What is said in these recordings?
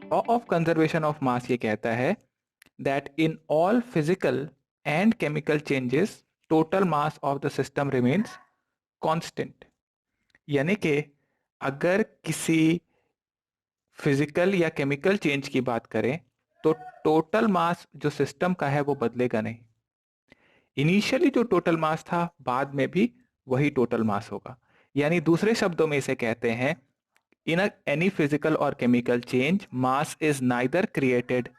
Law of conservation of मास ये कहता है that in all physical and chemical changes total mass of the system remains constant. यानी कि अगर किसी फिजिकल या केमिकल चेंज की बात करें तो टोटल मास जो सिस्टम का है वो बदलेगा नहीं। इनिशियली जो टोटल मास था बाद में भी वही टोटल मास होगा। यानी दूसरे शब्दों में इसे कहते हैं इन एनी फिजिकल और chemical change mass is neither created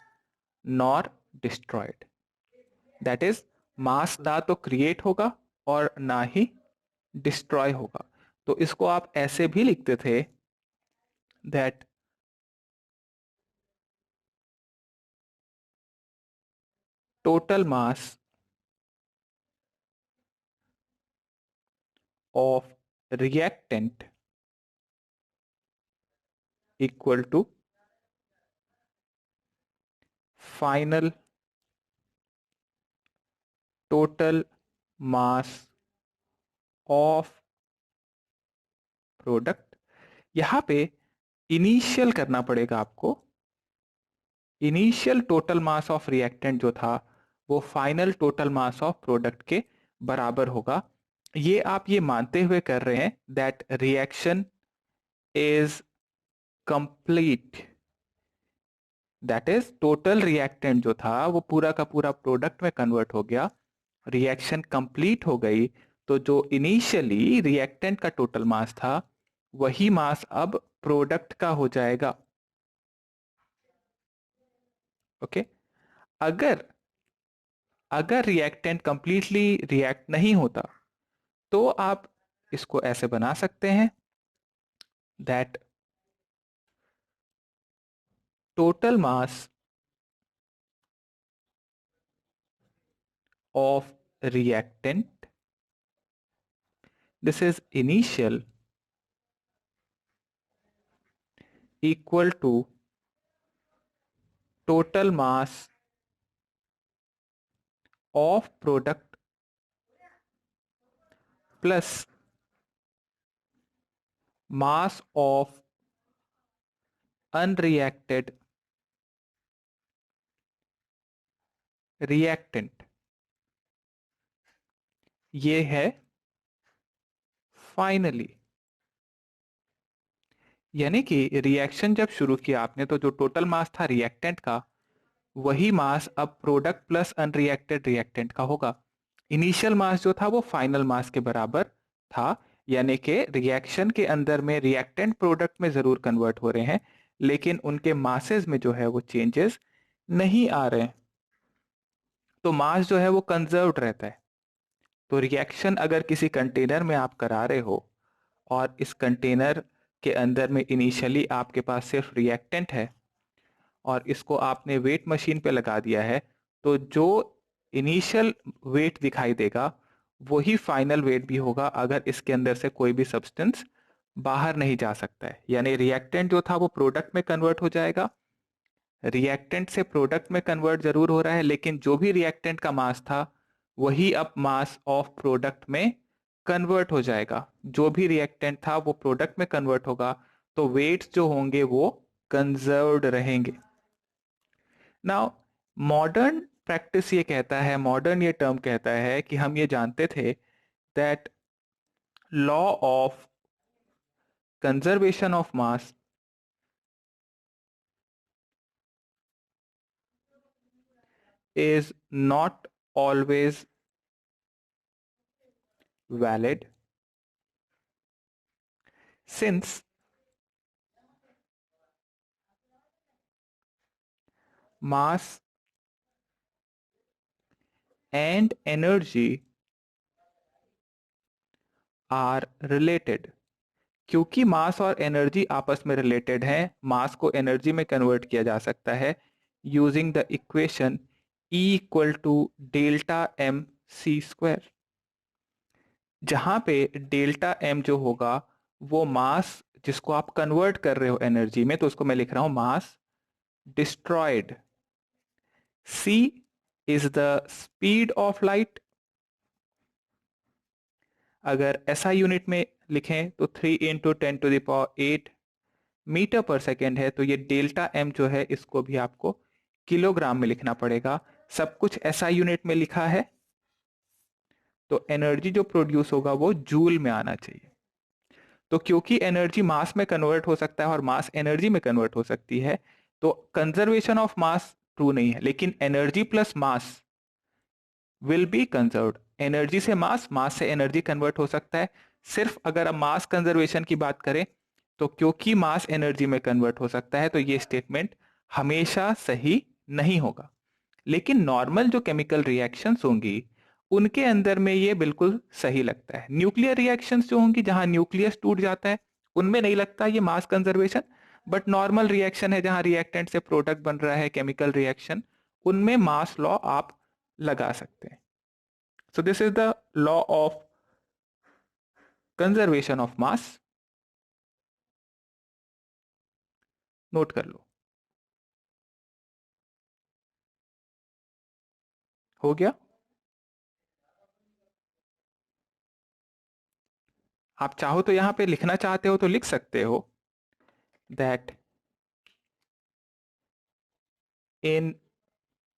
nor destroyed. That is mass ना तो क्रिएट होगा और ना ही डिस्ट्रॉय होगा। तो इसको आप ऐसे भी लिखते थे that total mass of reactant equal to final total mass of product. यहां पे इनिशियल करना पड़ेगा आपको। Initial total mass of reactant जो था वो final total mass of product के बराबर होगा। ये आप ये मानते हुए कर रहे हैं that reaction is complete. That is total reactant जो था वो पूरा का पूरा प्रोडक्ट में कन्वर्ट हो गया। रिएक्शन कंप्लीट हो गई तो जो इनिशियली रिएक्टेंट का टोटल मास था वही मास अब प्रोडक्ट का हो जाएगा। ओके। अगर अगर रिएक्टेंट कंप्लीटली रिएक्ट नहीं होता तो आप इसको ऐसे बना सकते हैं that total mass of reactant, this is initial, equal to total mass of product plus mass of unreacted reactant. ये है फाइनली। यानी कि रिएक्शन जब शुरू किया आपने तो जो टोटल मास था रिएक्टेंट का वही मास अब प्रोडक्ट प्लस अनरिएक्टेड रिएक्टेंट का होगा। इनिशियल मास जो था वो फाइनल मास के बराबर था। यानी कि रिएक्शन के अंदर में रिएक्टेंट प्रोडक्ट में जरूर कन्वर्ट हो रहे हैं लेकिन उनके मासेस में जो है वो चेंजेस नहीं आ रहे हैं। तो मास जो है वो कंजर्व्ड रहता है। तो रिएक्शन अगर किसी कंटेनर में आप करा रहे हो और इस कंटेनर के अंदर में इनिशियली आपके पास सिर्फ रिएक्टेंट है और इसको आपने वेट मशीन पे लगा दिया है तो जो इनिशियल वेट दिखाई देगा वही फाइनल वेट भी होगा अगर इसके अंदर से कोई भी सब्सटेंस बाहर नहीं जा सकता है। यानी रिएक्टेंट जो था वो प्रोडक्ट में कन्वर्ट हो जाएगा। रिएक्टेंट से प्रोडक्ट में कन्वर्ट जरूर हो रहा है लेकिन जो भी रिएक्टेंट का मास था वही अब मास ऑफ प्रोडक्ट में कन्वर्ट हो जाएगा। जो भी रिएक्टेंट था वो प्रोडक्ट में कन्वर्ट होगा तो वेट्स जो होंगे वो कंजर्व्ड रहेंगे। नाउ मॉडर्न प्रैक्टिस ये कहता है, मॉडर्न ये टर्म कहता है कि हम ये जानते थे that law of conservation of mass is not always valid since mass and energy are related। क्योंकि मास और एनर्जी आपस में रिलेटेड हैं मास को एनर्जी में कन्वर्ट किया जा सकता है using the equation E equal to delta M C square. जहां पे डेल्टा एम जो होगा वो मास जिसको आप कन्वर्ट कर रहे हो एनर्जी में तो उसको मैं लिख रहा हूं mass destroyed. C is the speed of light. अगर ऐसा यूनिट में लिखें तो 3 × 10⁸ मीटर पर सेकेंड है, तो ये डेल्टा एम जो है इसको भी आपको किलोग्राम में लिखना पड़ेगा। सब कुछ एसआई यूनिट में लिखा है, तो एनर्जी जो प्रोड्यूस होगा वो जूल में आना चाहिए। तो क्योंकि एनर्जी मास में कन्वर्ट हो सकता है और मास एनर्जी में कन्वर्ट हो सकती है, तो कंजर्वेशन ऑफ मास ट्रू नहीं है, लेकिन energy plus mass will be conserved. Energy से मास से एनर्जी कन्वर्ट हो सकता है। सिर्फ अगर हम मास कंजर्वेशन की बात करें, तो क्योंकि मास एनर्जी में कन्वर्ट हो सकता है, तो ये स्टेटमेंट हमेशा सही नहीं होगा। लेकिन नॉर्मल जो केमिकल रिएक्शंस होंगी उनके अंदर में ये बिल्कुल सही लगता है। न्यूक्लियर रिएक्शंस जो होंगी जहां न्यूक्लियस टूट जाता है, उनमें नहीं लगता ये mass conservation. But normal reaction है जहां रिएक्टेंट से प्रोडक्ट बन रहा है, केमिकल रिएक्शन, उनमें मास लॉ आप लगा सकते हैं। सो this is the law of conservation of mass. Note कर लो। हो गया? आप चाहो तो यहां पे लिखना चाहते हो तो लिख सकते हो that in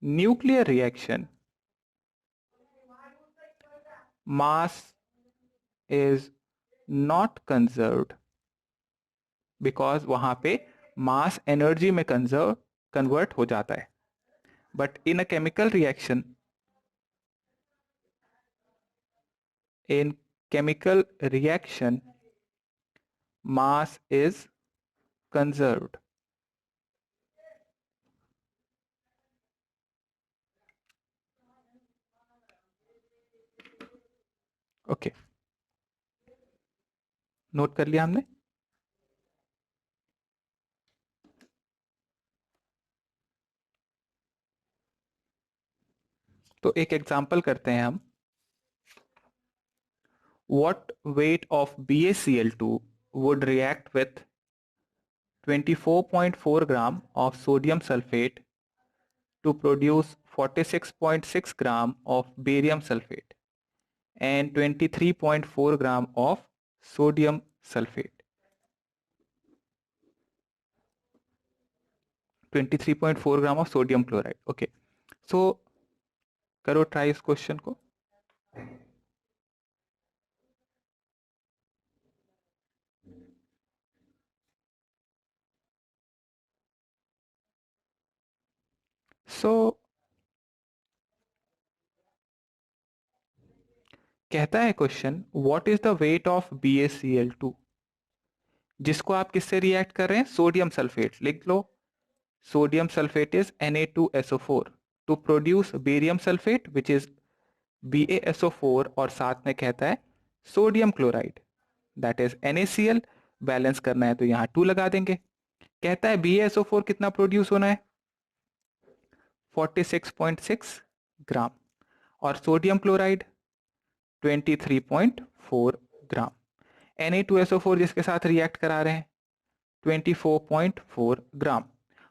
nuclear reaction mass is not conserved because वहां पे mass energy में convert हो जाता है। but in a chemical reaction, in chemical reaction mass is conserved। Okay, note कर लिया हमने। तो एक एग्जांपल करते हैं हम। what weight of BaCl2 would react with 24.4 gram of sodium sulfate to produce 46.6 gram of barium sulfate and 23.4 gram of sodium sulfate। 23.4 gram of sodium chloride. Okay, so करो try इस क्वेश्चन को। So कहता है question, what is the weight of BaCl2, जिसको आप किससे react कर रहे हैं? Sodium sulphate. लिख लो, sodium sulphate is Na2SO4 to produce barium sulphate which is BaSO4, और साथ में कहता है sodium chloride that is NaCl। Balance करना है तो यहाँ 2 लगा देंगे। कहता है BaSO4 कितना प्रोड्यूस होना है? 46.6 ग्राम, और सोडियम क्लोराइड 23.4 ग्राम। Na2SO4 जिसके साथ रिएक्ट करा रहे हैं 24.4 ग्राम,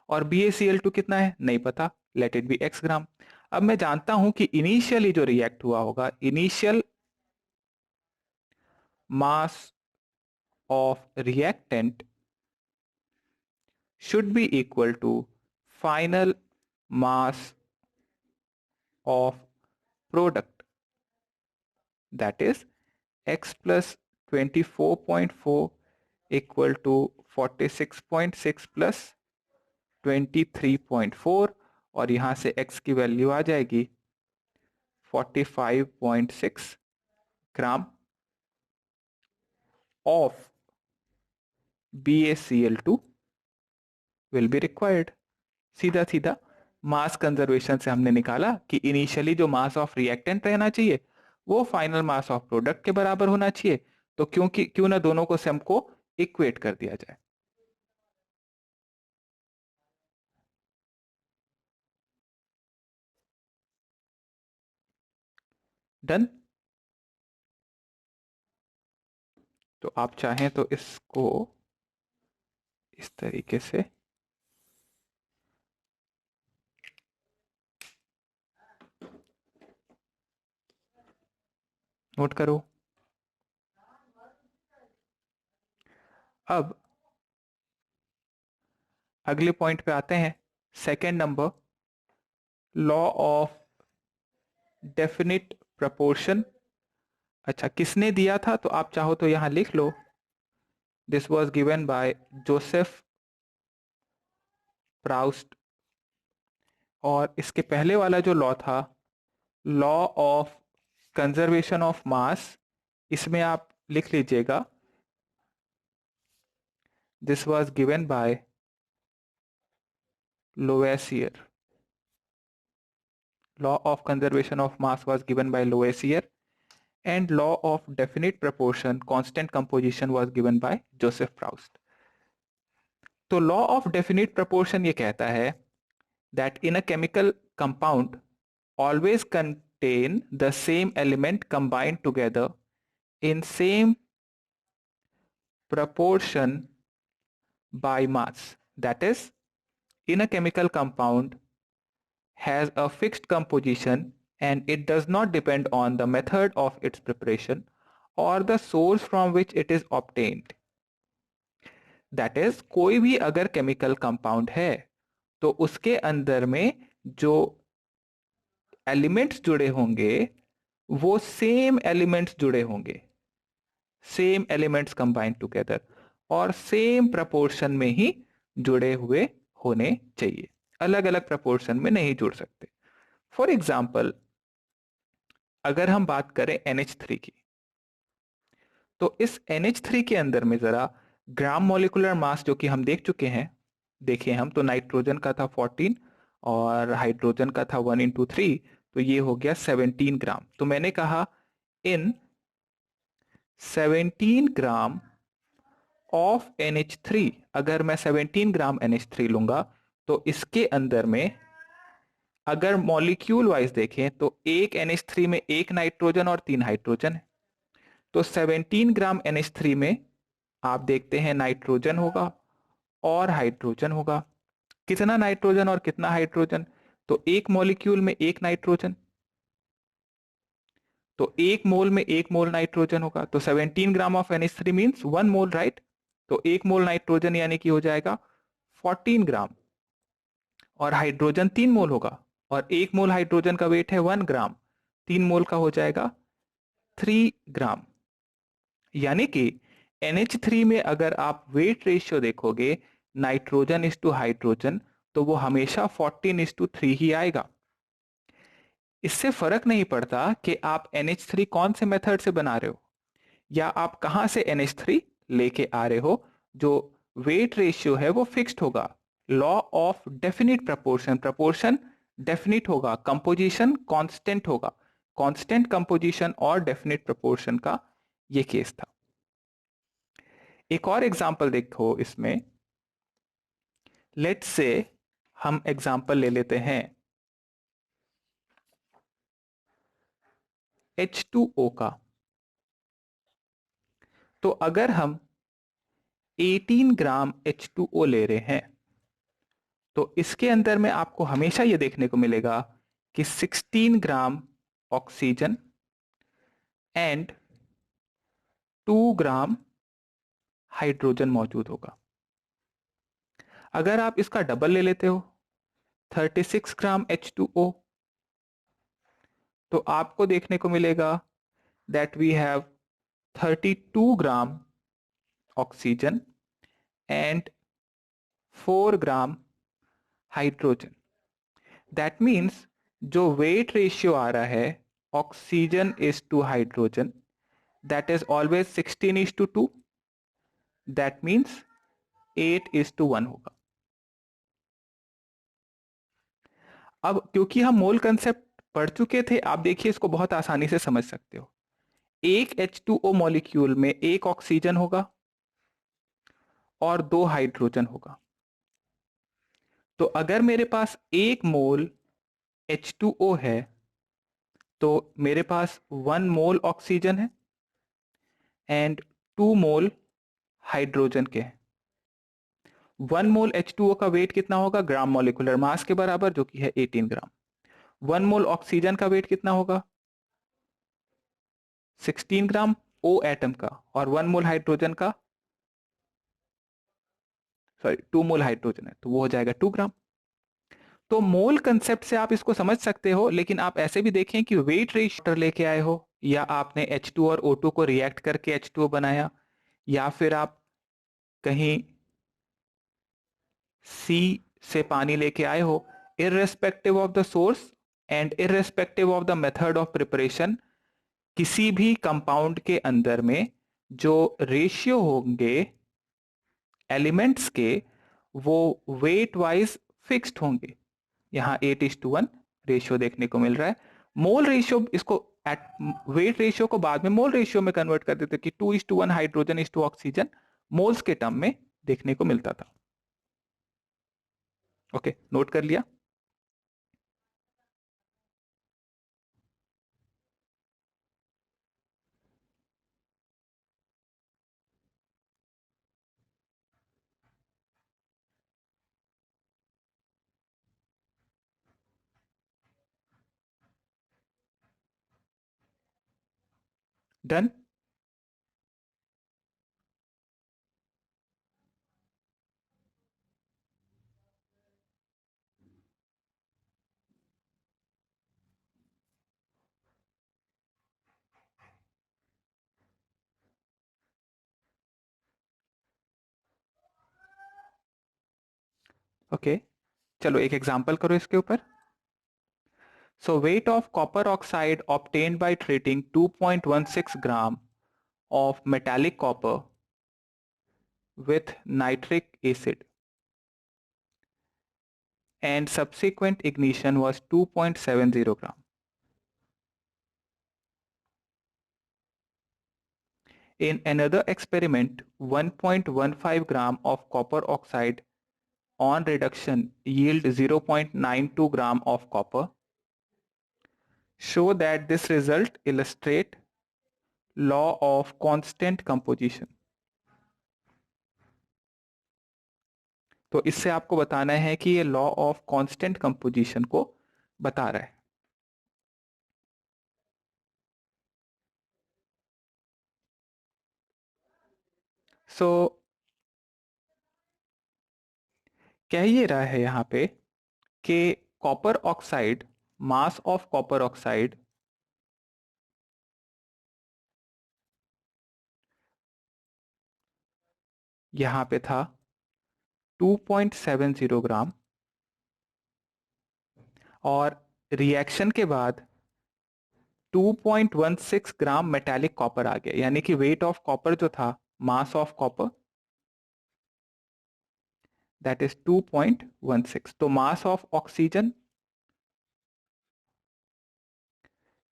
और BaCl2 कितना है नहीं पता, लेट इट बी x ग्राम। अब मैं जानता हूं कि इनिशियली जो रिएक्ट हुआ होगा, initial mass of reactant should be equal to final mass of product, that is x plus 24.4 equal to 46.6 plus 23.4, और यहां से x की वैल्यू आ जाएगी 45.6 gram of BaCl2 will be required. सीधा सीधा मास कंजर्वेशन से हमने निकाला कि इनिशियली जो मास ऑफ रिएक्टेंट रहना चाहिए वो फाइनल मास ऑफ प्रोडक्ट के बराबर होना चाहिए। तो क्यों ना दोनों को सेम को इक्वेट कर दिया जाए। डन। तो आप चाहें तो इसको इस तरीके से नोट करो। अब अगले पॉइंट पे आते हैं। Second number, law of definite proportion. अच्छा, किसने दिया था? तो आप चाहो तो यहां लिख लो, this was given by Joseph Proust. और इसके पहले वाला जो लॉ था, law of conservation of mass, इसमें आप लिख लीजिएगा, this was given by Lavoisier. Law of conservation of mass was given by Lavoisier and law of definite proportion constant composition was given by Joseph Proust. तो law of definite proportion ये कहता है that in a chemical compound always contain the same element combined together in same proportion by mass. That is, in a chemical compound has a fixed composition and it does not depend on the method of its preparation or the source from which it is obtained. That is, कोई भी अगर chemical compound है तो उसके अंदर में जो elements जुड़े होंगे वो सेम एलिमेंट्स जुड़े होंगे, सेम एलिमेंट्स कंबाइन टुगेदर, और सेम प्रपोर्शन में ही जुड़े हुए होने चाहिए, अलग अलग प्रपोर्शन में नहीं जुड़ सकते। फॉर एग्जाम्पल, अगर हम बात करें NH3 की, तो इस NH3 के अंदर में जरा ग्राम मॉलिक्यूलर मास जो कि हम देख चुके हैं, देखें हम, तो नाइट्रोजन का था 14 और हाइड्रोजन का था 1 into 3, तो ये हो गया 17 ग्राम। तो मैंने कहा इन 17 ग्राम ऑफ NH3, अगर मैं 17 ग्राम NH3 लूंगा तो इसके अंदर में अगर मॉलिक्यूल वाइज देखें तो एक NH3 में एक नाइट्रोजन और 3 हाइड्रोजन है। तो 17 ग्राम NH3 में आप देखते हैं नाइट्रोजन होगा और हाइड्रोजन होगा। कितना नाइट्रोजन और कितना हाइड्रोजन? तो एक मॉलिक्यूल में एक नाइट्रोजन, तो एक मोल में एक मोल नाइट्रोजन होगा। तो 17 gram of NH3 means 1 mole, right? तो एक मोल नाइट्रोजन यानी कि हो जाएगा 14 ग्राम, और हाइड्रोजन 3 मोल होगा, और एक मोल हाइड्रोजन का वेट है 1 ग्राम, 3 मोल का हो जाएगा 3 ग्राम। यानी कि NH3 में अगर आप वेट रेशियो देखोगे नाइट्रोजन इज टू हाइड्रोजन, तो वो हमेशा 14:3 ही आएगा। इससे फर्क नहीं पड़ता कि आप NH3 कौन से मेथड से बना रहे हो या आप कहां से NH3 लेके आ रहे हो, जो वेट रेशियो है वो फिक्स्ड होगा। Law of definite proportion, proportion definite होगा, कंपोजिशन कांस्टेंट होगा। कांस्टेंट कंपोजिशन और डेफिनिट प्रपोर्शन का ये केस था। एक और एग्जांपल देखो इसमें, लेट्स से हम एग्जांपल ले लेते हैं H2O का। तो अगर हम 18 ग्राम H2O ले रहे हैं तो इसके अंदर में आपको हमेशा ये देखने को मिलेगा कि 16 ग्राम ऑक्सीजन एंड 2 ग्राम हाइड्रोजन मौजूद होगा। अगर आप इसका डबल ले लेते हो 36 ग्राम H2O, तो आपको देखने को मिलेगा that we have 32 gram oxygen and 4 gram hydrogen. That means जो वेट रेशियो आ रहा है oxygen is to hydrogen, that is always 16:2, that means 8:1 होगा। अब क्योंकि हम मोल कंसेप्ट पढ़ चुके थे, आप देखिए इसको बहुत आसानी से समझ सकते हो। एक H2O मॉलिक्यूल में एक ऑक्सीजन होगा और 2 हाइड्रोजन होगा। तो अगर मेरे पास 1 मोल H2O है तो मेरे पास 1 मोल ऑक्सीजन है एंड 2 मोल हाइड्रोजन के हैं। 1 मोल H2O का वेट कितना होगा? ग्राम मॉलिक्यूलर मास के बराबर, जो कि है 18 ग्राम। 1 मोल ऑक्सीजन का वेट कितना होगा? 16 ग्राम O एटम का, और 1 मोल हाइड्रोजन का सॉरी 2 मोल हाइड्रोजन है, तो वो हो जाएगा 2 ग्राम। तो मोल कंसेप्ट से आप इसको समझ सकते हो, लेकिन आप ऐसे भी देखें कि वेट रेशियो लेके आए हो, या आपने H2 और O2 को रिएक्ट करके H2O बनाया, या फिर आप कहीं सी से पानी लेके आए हो, irrespective of the source and irrespective of the method of preparation, किसी भी कंपाउंड के अंदर में जो रेशियो होंगे एलिमेंट्स के, वो वेट वाइज फिक्स्ड होंगे। यहाँ 8:1 रेशियो देखने को मिल रहा है। मोल रेशियो, इसको एट वेट रेशियो को बाद में मोल रेशियो में कन्वर्ट कर देते कि 2:1 hydrogen is to oxygen moles के टर्म में देखने को मिलता था। ओके, नोट कर लिया। डन। ओके, चलो एक एग्जांपल करो इसके ऊपर। So weight of copper oxide obtained by treating 2.16 gram of metallic copper with nitric acid and subsequent ignition was 2.70 gram. In another experiment, 1.15 gram of copper oxide on reduction yield 0.92 gram of copper. Show that this result illustrate law of constant composition. तो इससे आपको बताना है कि ये law of constant composition को बता रहा है। सो कह ये रहा है यहाँ पे कि copper oxide, mass of copper oxide यहाँ पे था 2.70 ग्राम, और रिएक्शन के बाद 2.16 ग्राम मेटालिक कॉपर आ गया, यानी कि वेट ऑफ कॉपर जो था, mass of copper that is 2.16। तो मास ऑफ ऑक्सीजन,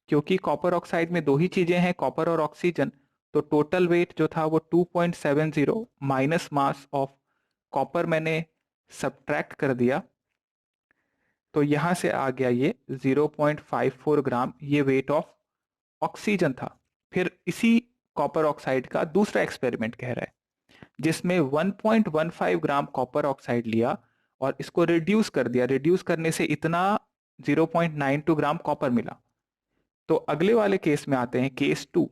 क्योंकि कॉपर ऑक्साइड में दो ही चीजें हैं, कॉपर और ऑक्सीजन, तो टोटल वेट जो था वो 2.70 माइनस मास ऑफ कॉपर मैंने सब्ट्रैक्ट कर दिया, तो यहां से आ गया ये 0.54 ग्राम, ये वेट ऑफ ऑक्सीजन था। फिर इसी कॉपर ऑक्साइड का दूसरा एक्सपेरिमेंट कह रहा है जिसमें 1.15 ग्राम कॉपर ऑक्साइड लिया और इसको रिड्यूस कर दिया, रिड्यूस करने से इतना 0.92 ग्राम कॉपर मिला। तो अगले वाले केस में आते हैं, केस 2।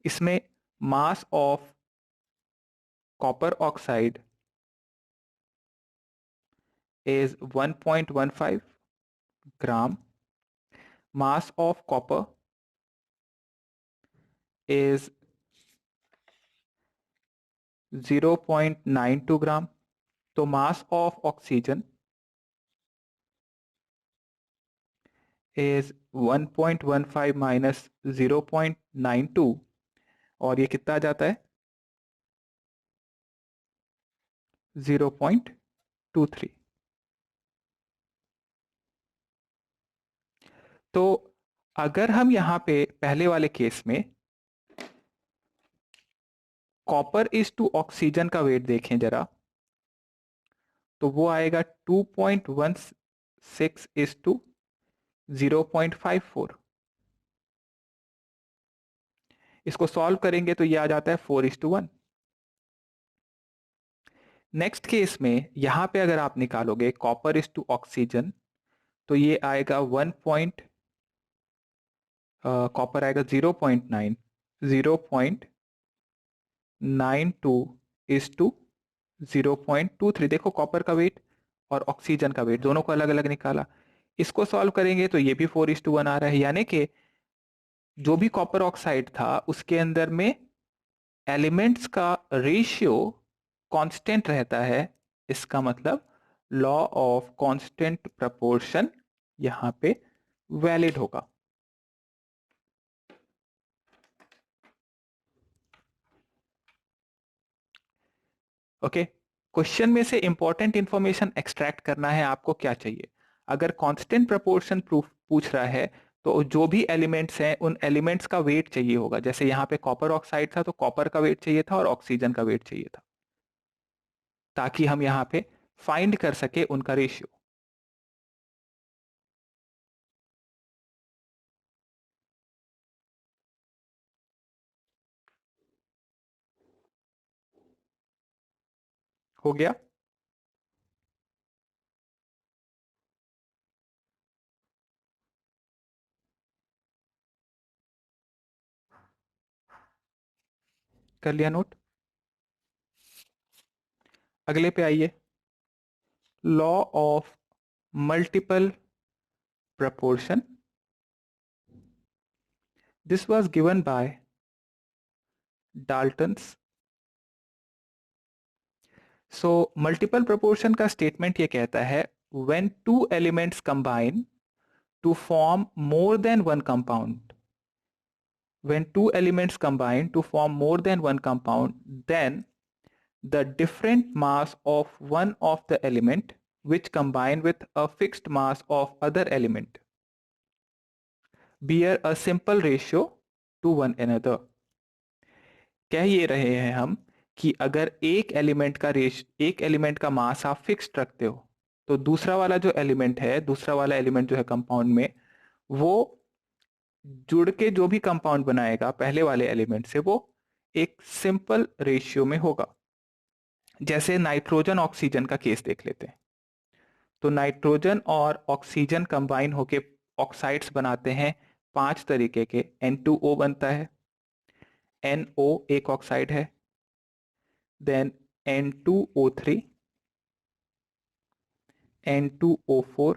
इसमें mass of copper oxide is 1.15 gram, mass of copper is 0.92 gram, तो mass of oxygen is 1.15 minus 0.92, और ये कितना आ जाता है 0.23। तो अगर हम यहाँ पे पहले वाले केस में कॉपर इज टू ऑक्सीजन का वेट देखें जरा, तो वो आएगा 2.16 इज टू 0.54। इसको सॉल्व करेंगे तो ये आ जाता है 4:1। नेक्स्ट केस में यहां पे अगर आप निकालोगे कॉपर इज टू ऑक्सीजन, तो ये आएगा 1 पॉइंट, कॉपर आएगा 0.9, 0.92 इज टू 0.23। देखो कॉपर का वेट और ऑक्सीजन का वेट दोनों को अलग अलग निकाला। इसको सॉल्व करेंगे तो ये भी 4:1 आ रहा है, यानी कि जो भी कॉपर ऑक्साइड था उसके अंदर में एलिमेंट्स का रेशियो कांस्टेंट रहता है। इसका मतलब लॉ ऑफ कांस्टेंट प्रपोर्शन यहां पे वैलिड होगा। ओके, क्वेश्चन में से इंपॉर्टेंट इंफॉर्मेशन एक्सट्रैक्ट करना है, आपको क्या चाहिए? अगर कांस्टेंट प्रपोर्शन प्रूफ पूछ रहा है तो जो भी एलिमेंट्स हैं उन एलिमेंट्स का वेट चाहिए होगा। जैसे यहाँ पे कॉपर ऑक्साइड था तो कॉपर का वेट चाहिए था और ऑक्सीजन का वेट चाहिए था, ताकि हम यहाँ पे फाइंड कर सके उनका रेशियो। हो गया? कर लिया नोट? अगले पे आइए, law of multiple proportion. This was given by Dalton's. So multiple proportion का स्टेटमेंट ये कहता है, when two elements combine to form more than one compound, when two elements combine to form more than one compound, then the different mass of one of the element which combine with a fixed mass of other element bear a simple ratio to one another। कह ये रहे हैं हम कि अगर एक element का मास आप फिक्स्ड रखते हो तो दूसरा वाला एलिमेंट जो है कंपाउंड में, वो जुड़ के जो भी कंपाउंड बनाएगा पहले वाले एलिमेंट से, वो एक सिंपल रेशियो में होगा। जैसे नाइट्रोजन ऑक्सीजन का केस देख लेते हैं। तो नाइट्रोजन और ऑक्सीजन कंबाइन होके ऑक्साइड्स बनाते हैं 5 तरीके के। N2O बनता है, NO एक ऑक्साइड है, then N2O3, N2O4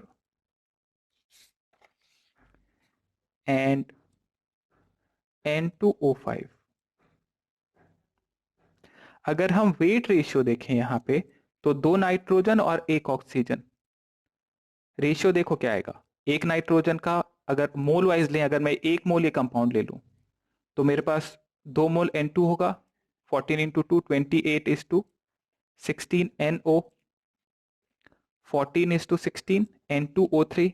and N2O5। अगर हम वेट रेशियो देखें यहाँ पे, तो 2 नाइट्रोजन और 1 ऑक्सीजन, रेशियो देखो क्या आएगा। एक नाइट्रोजन का अगर मोल वाइज लें, अगर मैं 1 मोल ये कंपाउंड ले लूं तो मेरे पास 2 मोल N2 होगा, 14 into 2 28:16 NO, 14:16 N2O3,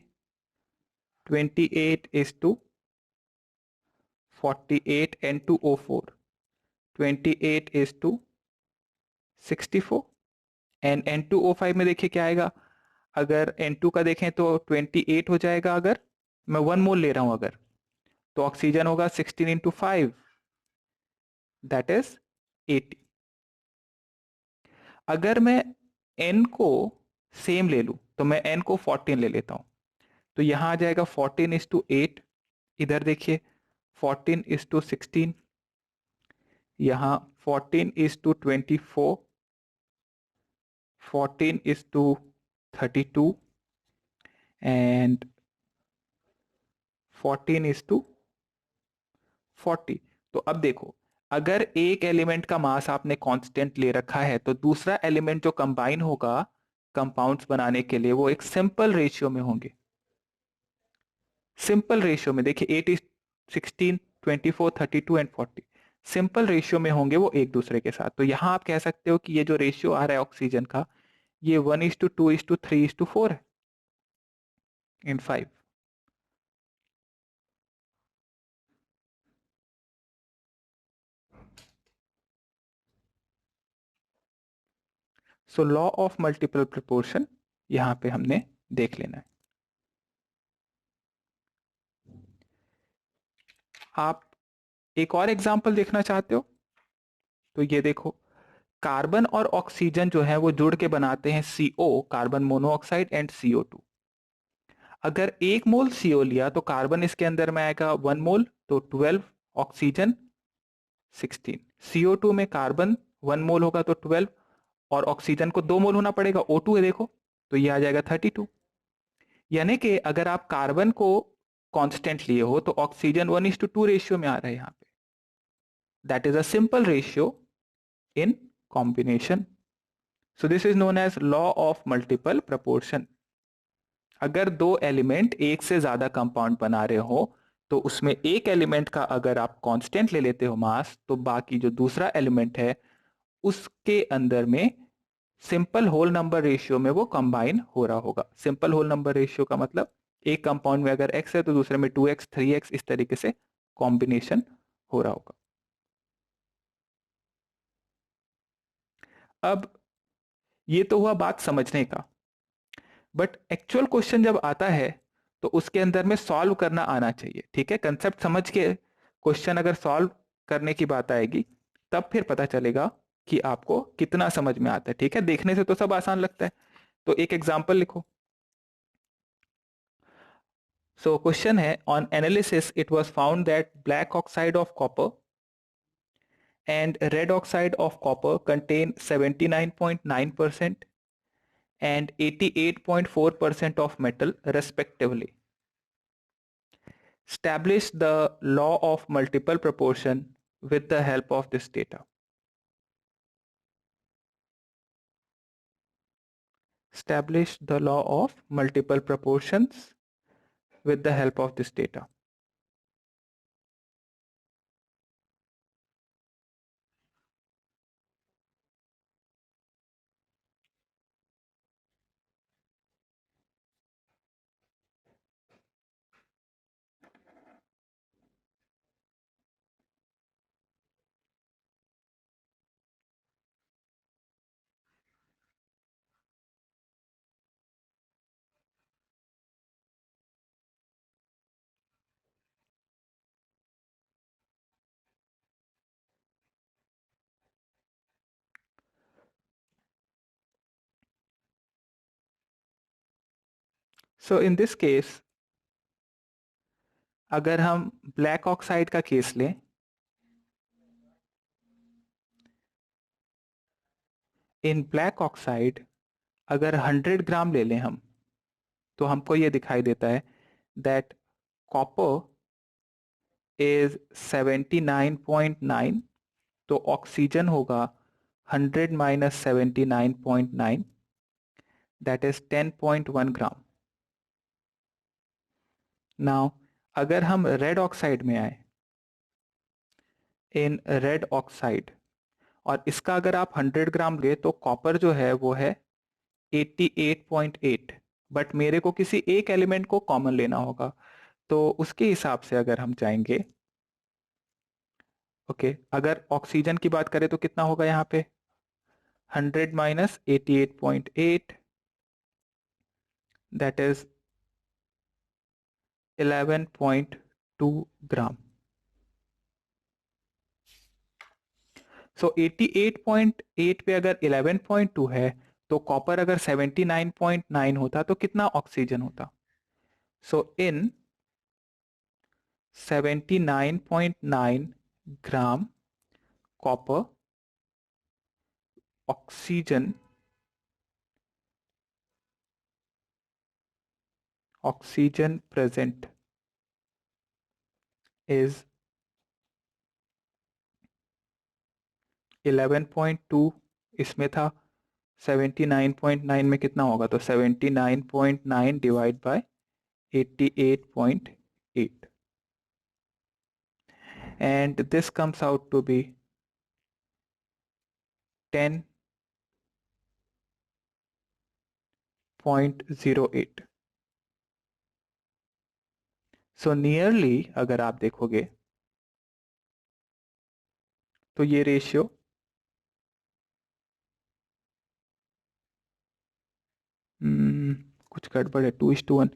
28:48 N2O4, 28:64 and N2O5 में देखिए क्या आएगा। अगर N2 का देखें तो 28 हो जाएगा, अगर मैं 1 मोल ले रहा हूं अगर, तो ऑक्सीजन होगा 16 इंटू 5, दैट इज 80। अगर मैं N को सेम ले लूं तो मैं N को 14 ले लेता हूं, तो यहां आ जाएगा 14:8। इधर देखिए 14:16, यहाँ 14:24, 14:32 एंड 14:40। तो अब देखो, अगर एक एलिमेंट का मास आपने कांस्टेंट ले रखा है तो दूसरा एलिमेंट जो कंबाइन होगा कंपाउंड्स बनाने के लिए, वो एक सिंपल रेशियो में होंगे। सिंपल रेशियो में देखिए 8 16 24 32 एंड 40 सिंपल रेशियो में होंगे वो एक दूसरे के साथ। तो यहां आप कह सकते हो कि ये जो रेशियो आ रहा है ऑक्सीजन का, ये 1:2:3:4 है इन 5। So law of multiple proportion यहां पे हमने देख लेना है। आप एक और एग्जांपल देखना चाहते हो तो ये देखो, कार्बन और ऑक्सीजन जो है वो जुड़ के बनाते हैं CO, carbon monoxide and CO2। अगर 1 मोल CO लिया तो कार्बन इसके अंदर में आएगा 1 मोल, तो 12, ऑक्सीजन 16। CO2 में कार्बन 1 मोल होगा तो 12, और ऑक्सीजन को 2 मोल होना पड़ेगा, O2 है देखो, तो ये आ जाएगा 32। यानी कि अगर आप कार्बन को कांस्टेंट लिए हो तो ऑक्सीजन 1:2 रेशियो में आ रहा है यहाँ पे। That is a simple ratio in combination. So this is known as law of multiple proportion. अगर दो एलिमेंट एक से ज्यादा कंपाउंड बना रहे हो तो उसमें एक एलिमेंट का अगर आप कांस्टेंट ले लेते हो मास, तो बाकी जो दूसरा एलिमेंट है उसके अंदर में सिंपल होल नंबर रेशियो में वो कंबाइन हो रहा होगा। सिंपल होल नंबर रेशियो का मतलब एक कंपाउंड में अगर x है तो दूसरे में 2x 3x इस तरीके से कॉम्बिनेशन हो रहा होगा। अब ये तो हुआ बात समझने का, बट एक्चुअल क्वेश्चन जब आता है तो उसके अंदर में सॉल्व करना आना चाहिए। ठीक है, कंसेप्ट समझ के क्वेश्चन अगर सॉल्व करने की बात आएगी तब फिर पता चलेगा कि आपको कितना समझ में आता है। ठीक है, देखने से तो सब आसान लगता है। तो एक एग्जांपल लिखो। सो क्वेश्चन है, on analysis it was found that black oxide of copper and red oxide of copper contain 79.9% and 88.4% of metal respectively. Establish the law of multiple proportion with the help of this data. Establish the law of multiple proportions with the help of this data. So in this case, अगर हम black oxide का case लें, इन black oxide अगर 100 ग्राम ले लें हम, तो हमको ये दिखाई देता है दैट कॉपर इज 79.9, तो ऑक्सीजन होगा 100 minus 79.9, that is 10.1 gram. Now अगर हम रेड ऑक्साइड में आए, इन रेड ऑक्साइड, और इसका अगर आप 100 ग्राम ले तो कॉपर जो है वो है 88.8, बट मेरे को किसी एक एलिमेंट को कॉमन लेना होगा, तो उसके हिसाब से अगर हम जाएंगे, ओके, अगर ऑक्सीजन की बात करें तो कितना होगा यहाँ पे 100 माइनस 88.8, दैट इज 11.2 ग्राम। सो 88.8 पे अगर 11.2 है तो कॉपर अगर 79.9 होता तो कितना ऑक्सीजन होता। सो इन 79.9 gram copper, oxygen present is 11.2, इसमें था 79.9 में कितना होगा, तो 79.9 divide by 88.8 and this comes out to be 10.08। So nearly अगर आप देखोगे तो ये रेशियो कुछ गड़बड़ है, 2:1,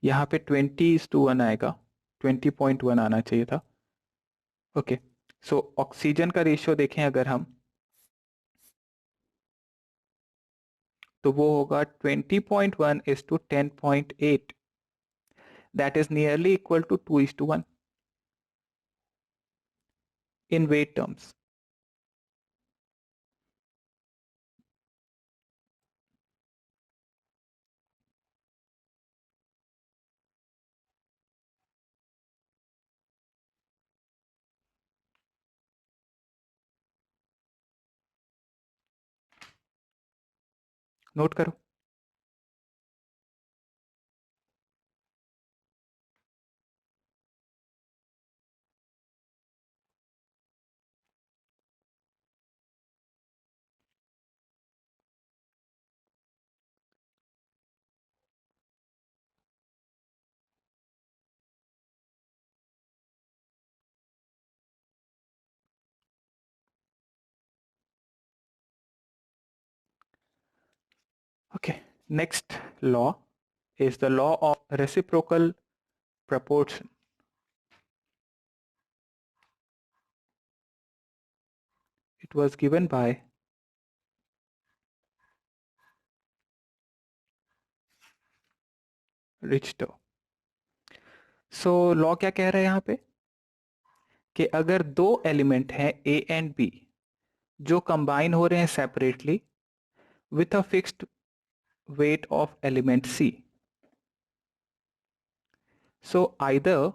यहाँ पे 20:1 आएगा, 20.1 आना चाहिए था। ओके, सो ऑक्सीजन का रेशियो देखें अगर हम, तो वो होगा 20.1 is to 10.8, that is nearly equal to 2:1 in weight terms। Note करो। Okay, next law is the law of reciprocal proportion. It was given by Richter. So law क्या कह रहा है यहाँ पे कि अगर दो एलिमेंट हैं ए एंड बी जो कंबाइन हो रहे हैं separately with a fixed weight of element C. So either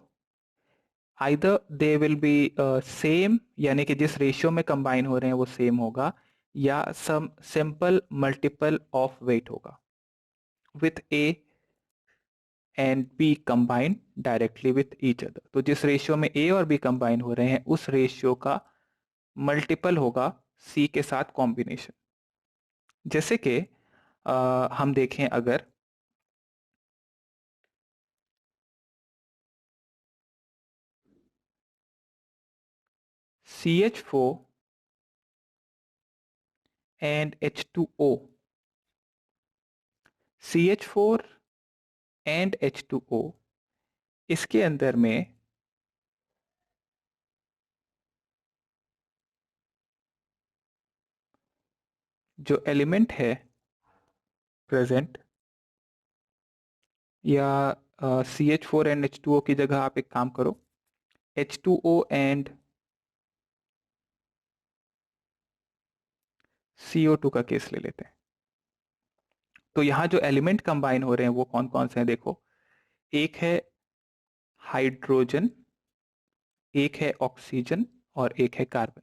they will be same, यानी कि जिस रेशियो में कंबाइन हो रहे हैं वो सेम होगा, या some simple multiple of weight होगा with A and B combine directly with each other. तो जिस रेशियो में A और B कंबाइन हो रहे हैं उस रेशियो का मल्टीपल होगा C के साथ कॉम्बिनेशन। जैसे कि हम देखें अगर CH4 and H2O, CH4 and H2O, इसके अंदर में जो एलिमेंट है प्रेजेंट, या CH4 एंड H2O की जगह आप एक काम करो, H2O एंड CO2 का केस ले लेते हैं। तो यहाँ जो एलिमेंट कंबाइन हो रहे हैं वो कौन कौन से हैं देखो, एक है हाइड्रोजन, एक है ऑक्सीजन और एक है कार्बन।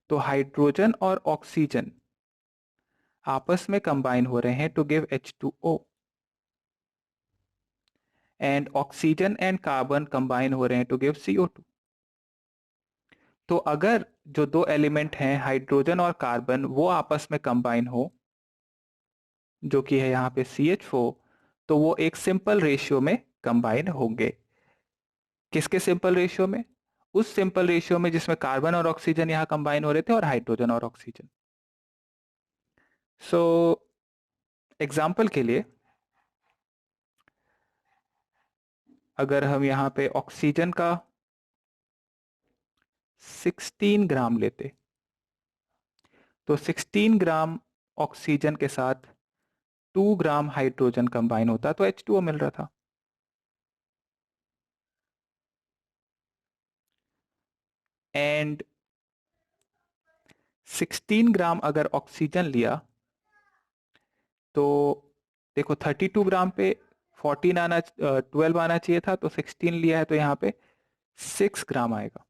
तो हाइड्रोजन और ऑक्सीजन आपस में कंबाइन हो रहे हैं to give H2O, and oxygen and carbon combine हो रहे हैं टू गिव CO2। तो अगर जो दो एलिमेंट हैं हाइड्रोजन और कार्बन वो आपस में कंबाइन हो, जो कि है यहाँ पे CH4, तो वो एक सिंपल रेशियो में कंबाइन होंगे। किसके सिंपल रेशियो में? उस सिंपल रेशियो में जिसमें कार्बन और ऑक्सीजन यहाँ कंबाइन हो रहे थे और हाइड्रोजन और ऑक्सीजन। सो एग्जाम्पल के लिए अगर हम यहाँ पे ऑक्सीजन का 16 ग्राम लेते, तो 16 ग्राम ऑक्सीजन के साथ 2 ग्राम हाइड्रोजन कंबाइन होता तो H2O मिल रहा था। एंड 16 ग्राम अगर ऑक्सीजन लिया तो देखो 32 ग्राम पे 14 आना 12 आना चाहिए था, तो 16 लिया है तो यहाँ पे 6 ग्राम आएगा।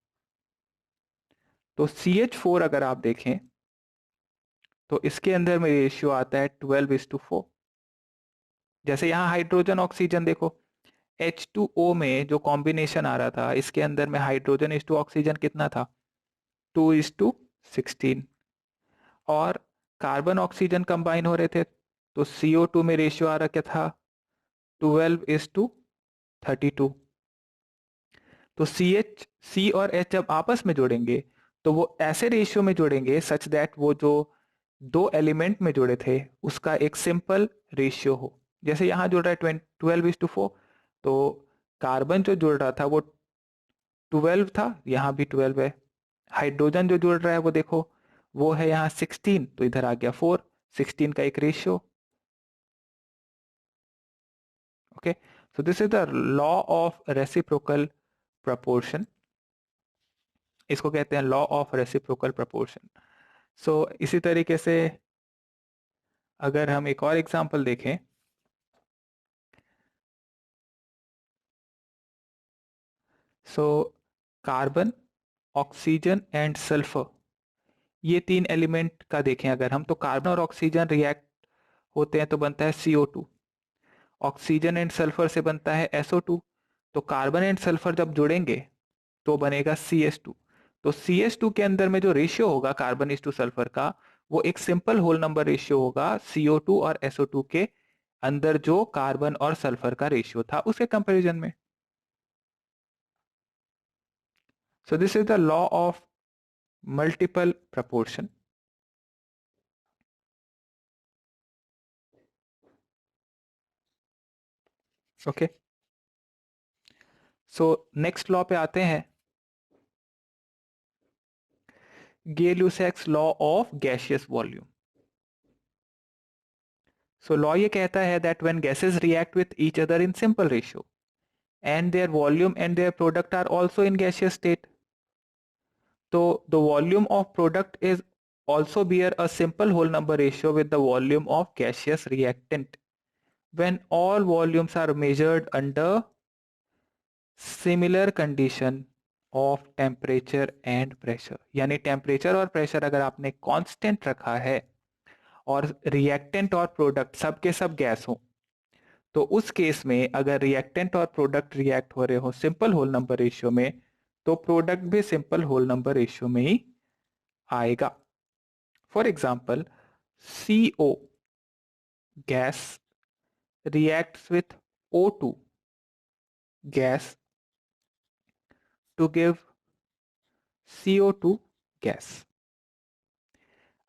तो CH4 अगर आप देखें तो इसके अंदर में रेशियो आता है 12:4। जैसे यहाँ हाइड्रोजन ऑक्सीजन देखो, H2O में जो कॉम्बिनेशन आ रहा था इसके अंदर में हाइड्रोजन इज टू ऑक्सीजन कितना था, 2:16। और कार्बन ऑक्सीजन कंबाइन हो रहे थे तो CO2 में रेशियो आ रहा क्या था, 12:32। तो C और H जब आपस में जोड़ेंगे तो वो ऐसे रेशियो में जोड़ेंगे सच दैट वो जो दो एलिमेंट में जोड़े थे उसका एक सिंपल रेशियो हो। जैसे यहाँ जुड़ रहा है 12:4, तो कार्बन जो जुड़ रहा था वो 12 था, यहाँ भी 12 है। हाइड्रोजन जो जुड़ रहा है वो देखो वो है यहाँ 16, तो इधर आ गया 4, 16 का एक ratio. Okay, so this is the law of reciprocal proportion. इसको कहते हैं लॉ ऑफ रेसिप्रोकल प्रपोर्शन। सो इसी तरीके से अगर हम एक और एग्जांपल देखें, so carbon, oxygen and sulphur, ये 3 एलिमेंट का देखें अगर हम, तो कार्बन और ऑक्सीजन रिएक्ट होते हैं तो बनता है CO2। ऑक्सीजन एंड सल्फर से बनता है SO2। तो कार्बन एंड सल्फर जब जुड़ेंगे तो बनेगा CH2। तो CH2 के अंदर में जो रेशियो होगा कार्बन इज टू सल्फर का, वो एक सिंपल होल नंबर रेशियो होगा CO2 और SO2 के अंदर जो कार्बन और सल्फर का रेशियो था उसके कंपैरिजन में। सो this is the law of multiple proportion. Okay, so next law पे आते हैं, Gay-Lussac's law of gaseous volume. So law ये कहता है that when gases react with each other in simple ratio and their volume and their product are also in gaseous state, so the volume of product is also bear a simple whole number ratio with the volume of gaseous reactant when all volumes are measured under similar condition of temperature and pressure। यानी temperature और pressure अगर आपने constant रखा है और reactant और product सब के सब गैस हो, तो उस केस में अगर रिएक्टेंट और प्रोडक्ट रिएक्ट हो रहे हो सिंपल होल नंबर रेशियो में, तो प्रोडक्ट भी सिंपल होल नंबर रेशियो में ही आएगा। For example, CO gas reacts with O2 gas to give CO2 gas.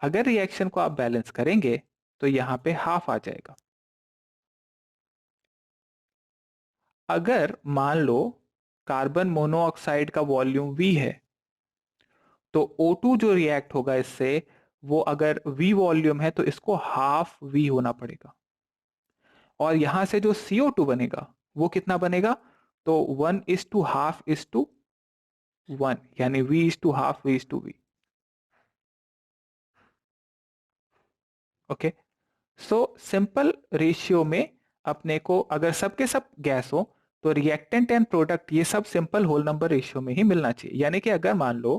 अगर रिएक्शन को आप बैलेंस करेंगे तो यहां पे हाफ आ जाएगा। अगर मान लो कार्बन मोनोऑक्साइड का वॉल्यूम V है, तो O2 जो रिएक्ट होगा इससे, वो अगर V वॉल्यूम है तो इसको हाफ V होना पड़ेगा। और यहां से जो CO2 बनेगा वो कितना बनेगा, तो 1:1/2 यानी V/2 V/2V। Okay, so simple ratio में अपने को अगर सबके सब गैस हो तो रिएक्टेंट एंड प्रोडक्ट ये सब सिंपल होल नंबर रेशियो में ही मिलना चाहिए। यानी कि अगर मान low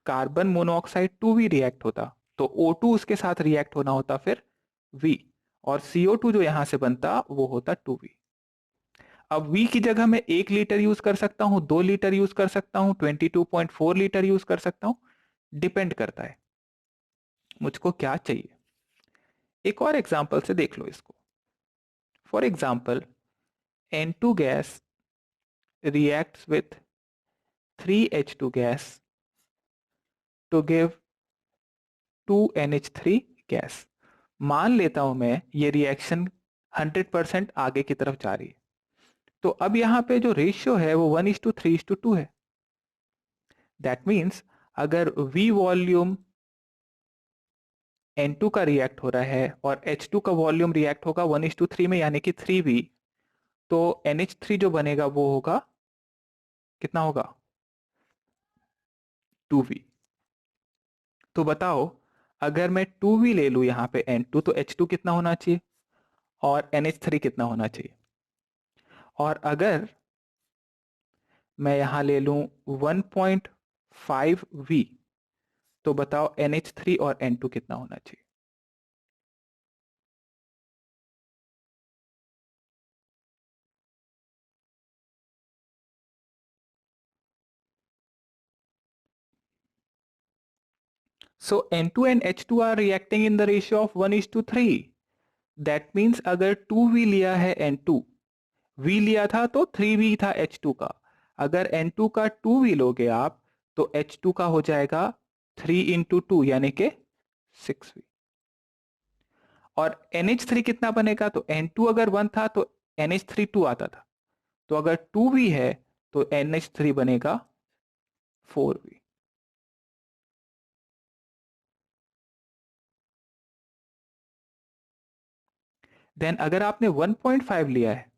carbon monoxide 2V react होता तो O2 उसके साथ रिएक्ट होना होता फिर V, और CO2 जो यहां से बनता वो होता 2V। अब V की जगह मैं 1 लीटर यूज कर सकता हूं, 2 लीटर यूज कर सकता हूं, 22.4 लीटर यूज कर सकता हूं, डिपेंड करता है मुझको क्या चाहिए। एक और एग्जांपल से देख लो इसको। For example, N2 gas reacts with 3H2 gas to give 2NH3 gas। मान लेता हूं मैं ये रिएक्शन 100% आगे की तरफ जा रही है, तो अब यहां पे जो रेशियो है वो 1:3:2 है। दैट मीन्स अगर V वॉल्यूम N2 का रिएक्ट हो रहा है और H2 का वॉल्यूम रिएक्ट होगा 1:3 में यानी कि 3V, तो NH3 जो बनेगा वो होगा कितना होगा, 2V। तो बताओ अगर मैं 2V ले लूं यहाँ पे N2, तो H2 कितना होना चाहिए और NH3 कितना होना चाहिए। और अगर मैं यहाँ ले लूं 1.5V, तो बताओ NH3 और N2 कितना होना चाहिए। So N2 and H2 are reacting in the ratio of 1:3। That means अगर 2V लिया है N2, V लिया था तो 3V था H2 का। अगर N2 का 2V लोगे आप तो H2 का हो जाएगा 3 × 2 यानी कि 6V। और NH3 कितना बनेगा, तो N2 अगर 1 था तो NH3 2 आता था, तो अगर 2V है तो NH3 बनेगा 4V। देन अगर आपने 1.5 लिया है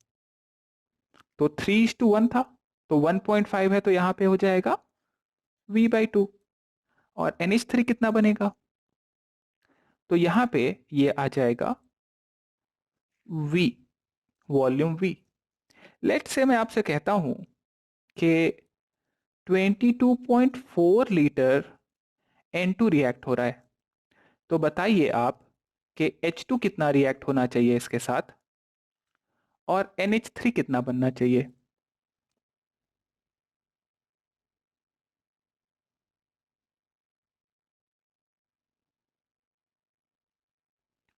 तो 3:1 था, तो 1.5 है तो यहां पे हो जाएगा V/2। और NH3 कितना बनेगा, तो यहां पे ये आ जाएगा V, वॉल्यूम V। लेट से मैं आपसे कहता हूं कि 22.4 लीटर N2 रिएक्ट हो रहा है। तो बताइए आप कि H2 कितना रिएक्ट होना चाहिए इसके साथ और NH3 कितना बनना चाहिए।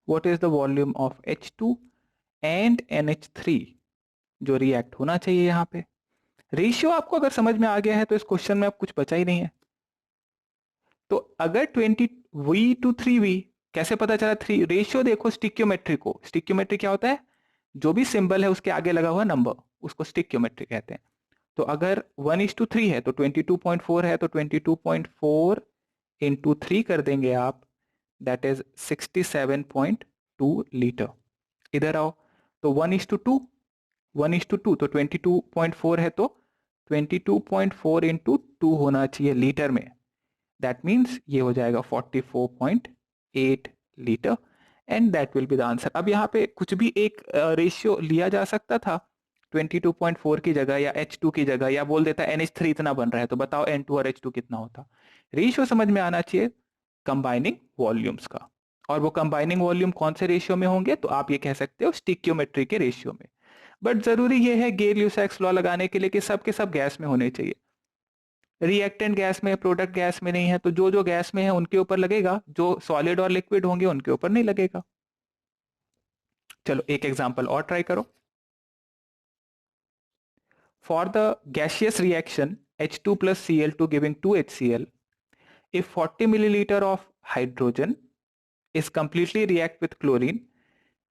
What is the volume of H2 and NH3 जो रिएक्ट होना चाहिए यहाँ पे। रेशियो आपको अगर समझ में आ गया है तो इस क्वेश्चन में अब कुछ बचा ही नहीं है। तो अगर 20V to 3V कैसे पता चला 3 रेशियो देखो स्टिक्योमेट्री को। स्टिक्योमेट्री क्या होता है, जो भी सिंबल है उसके आगे लगा हुआ नंबर उसको स्टिक्योमेट्री कहते हैं। तो अगर 1:3 है तो 22.4 है तो 22.4 इंटू 3 कर देंगे आप, दैट इज 67.2 लीटर। इधर आओ तो 1:2, 1:2 तो 22.4 है तो 22.4 इंटू 2 होना चाहिए लीटर में। दैट मीन्स ये हो जाएगा 44.8 litre and that will be the answer. अब यहाँ पे कुछ भी एक रेशियो लिया जा सकता था 22.4 की जगह या H2 की जगह, या बोल देता NH3 इतना बन रहा है तो बताओ N2 और H2 कितना होता। रेशियो समझ में आना चाहिए कंबाइनिंग वॉल्यूम्स का, और वो कंबाइनिंग वॉल्यूम कौन से रेशियो में होंगे, तो आप ये कह सकते हो स्टिक्योमेट्री के रेशियो में। बट जरूरी ये है गेल-ल्यूसैक्स लॉ लगाने के लिए कि सब के सब गैस में होने चाहिए। रिएक्टेंट गैस में, प्रोडक्ट गैस में नहीं है, तो जो जो गैस में है उनके ऊपर लगेगा, जो सॉलिड और लिक्विड होंगे उनके ऊपर नहीं लगेगा। चलो एक एग्जांपल और ट्राई करो। For the gaseous reaction H2 plus Cl2 giving 2HCl, if 40 milliliter of hydrogen is completely react with chlorine,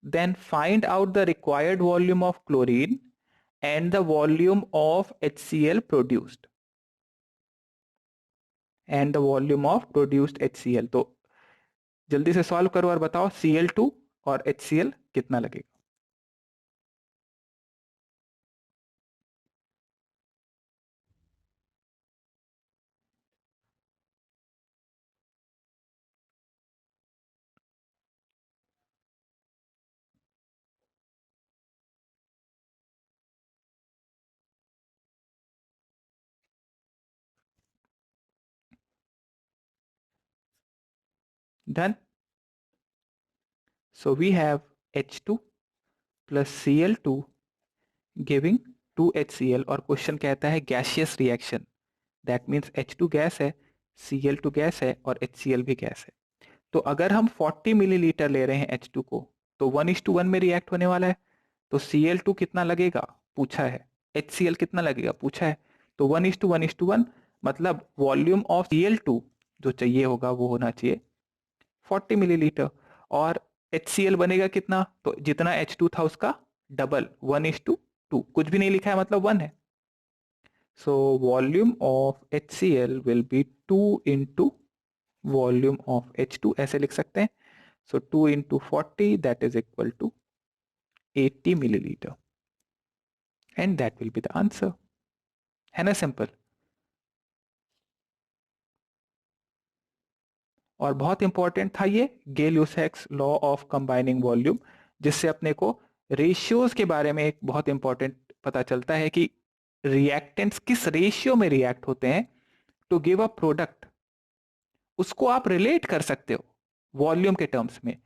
then find out the required volume of chlorine and the volume of HCl produced and the volume of produced HCl। तो जल्दी से solve करो और बताओ Cl2 और HCl कितना लगेगा। Done. So we have H2 plus Cl2 giving 2HCl और क्वेश्चन कहता है gaseous reaction, that means H2 gas है, Cl2 गैस है और HCl भी गैस है। तो अगर हम 40 मिलीलीटर ले रहे हैं H2 को तो 1:1 में रिएक्ट होने वाला है, तो Cl2 कितना लगेगा पूछा है, HCl कितना लगेगा पूछा है, तो 1:1:1 मतलब वॉल्यूम ऑफ Cl2 जो चाहिए होगा वो होना चाहिए 40 मिलीलीटर, और HCl बनेगा कितना, तो जितना H2 था उसका डबल 1:2, कुछ भी नहीं लिखा है मतलब 1 है। So volume of HCl will be 2 into volume of H2 ऐसे लिख सकते हैं। So 2 into 40 that is equal to 80 millilitre and that will be the answer. है ना सिंपल। और बहुत इंपॉर्टेंट था ये Gay-Lussac's law of combining volume, जिससे अपने को रेशियोज के बारे में एक बहुत इंपॉर्टेंट पता चलता है कि रिएक्टेंट्स किस रेशियो में रिएक्ट होते हैं टू गिव अ प्रोडक्ट, उसको आप रिलेट कर सकते हो वॉल्यूम के टर्म्स में,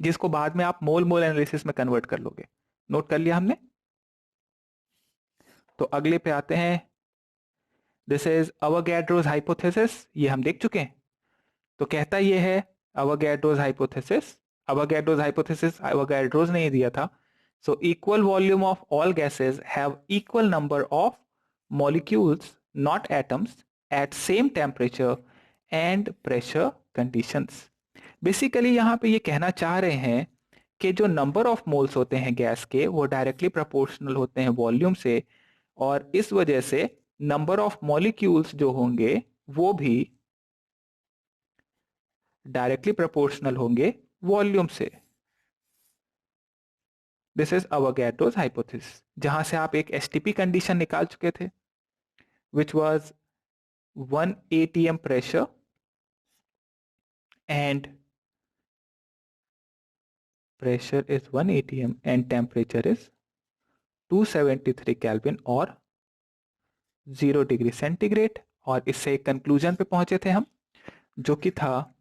जिसको बाद में आप मोल मोल एनालिसिस में कन्वर्ट कर लोगे। नोट कर लिया हमने। तो अगले पे आते हैं, दिस इज अवोगाड्रोस हाइपोथेसिस, ये हम देख चुके हैं। तो कहता ये है अवोगाड्रोस हाइपोथेसिस, अवोगाड्रोस हाइपोथेसिस अवोगाड्रोस ने ही दिया था। So equal volume of all gases have equal number of molecules not atoms at same temperature and pressure conditions. Basically यहाँ पे ये कहना चाह रहे हैं कि जो नंबर ऑफ मोल्स होते हैं गैस के वो डायरेक्टली प्रोपोर्शनल होते हैं वॉल्यूम से, और इस वजह से नंबर ऑफ मॉलिक्यूल्स जो होंगे वो भी डायरेक्टली प्रोपोर्शनल होंगे वॉल्यूम से। दिस इज अवोगाड्रोस हाइपोथेसिस, जहां से आप एक एसटीपी कंडीशन निकाल चुके थे which was 1 atm pressure and pressure is 1 atm and temperature is 273 Kelvin or 0 degree centigrade, और इससे एक कंक्लूजन पे पहुंचे थे हम, जो कि था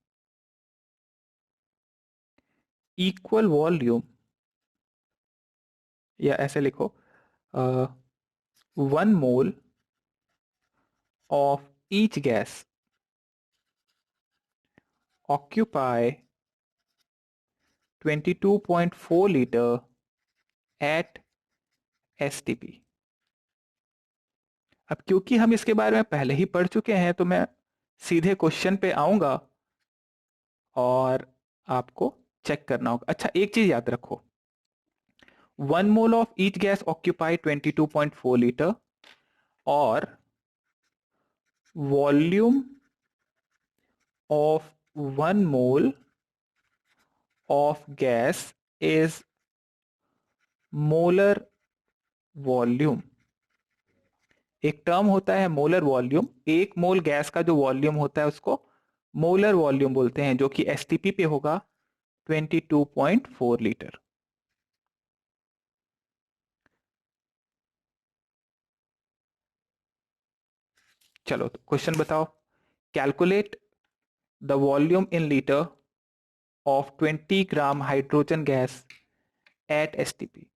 इक्वल वॉल्यूम, या ऐसे लिखो 1 मोल of each gas occupy 22.4 liter at STP। अब क्योंकि हम इसके बारे में पहले ही पढ़ चुके हैं, तो मैं सीधे क्वेश्चन पे आऊंगा और आपको चेक करना होगा। अच्छा, एक चीज याद रखो, 1 mole of each gas occupy 22.4 litre, और volume of 1 mole of gas is molar volume. एक टर्म होता है मोलर वॉल्यूम, एक मोल गैस का जो वॉल्यूम होता है उसको मोलर वॉल्यूम बोलते हैं, जो कि एसटीपी पे होगा 22.4 लीटर। चलो तो क्वेश्चन बताओ, calculate the volume in litre of 20 gram hydrogen gas at STP.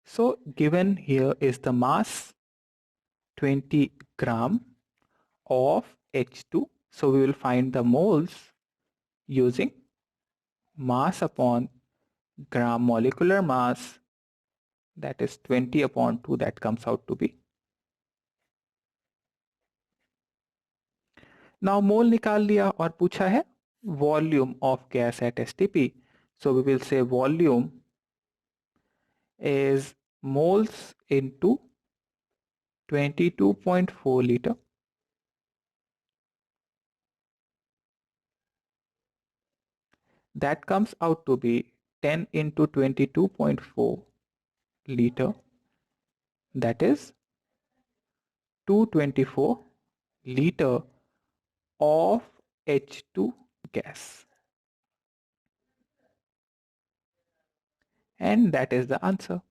So given here is the mass 20 gram of H2. So we will find the moles using mass upon gram molecular mass, that is 20 upon 2, that comes out to be। Now mole निकाल लिया और पूछा है volume of gas at STP. So we will say volume is moles into 22.4 liter, that comes out to be 10 into 22.4 liter, that is 224 liter of H2 gas, and that is the answer.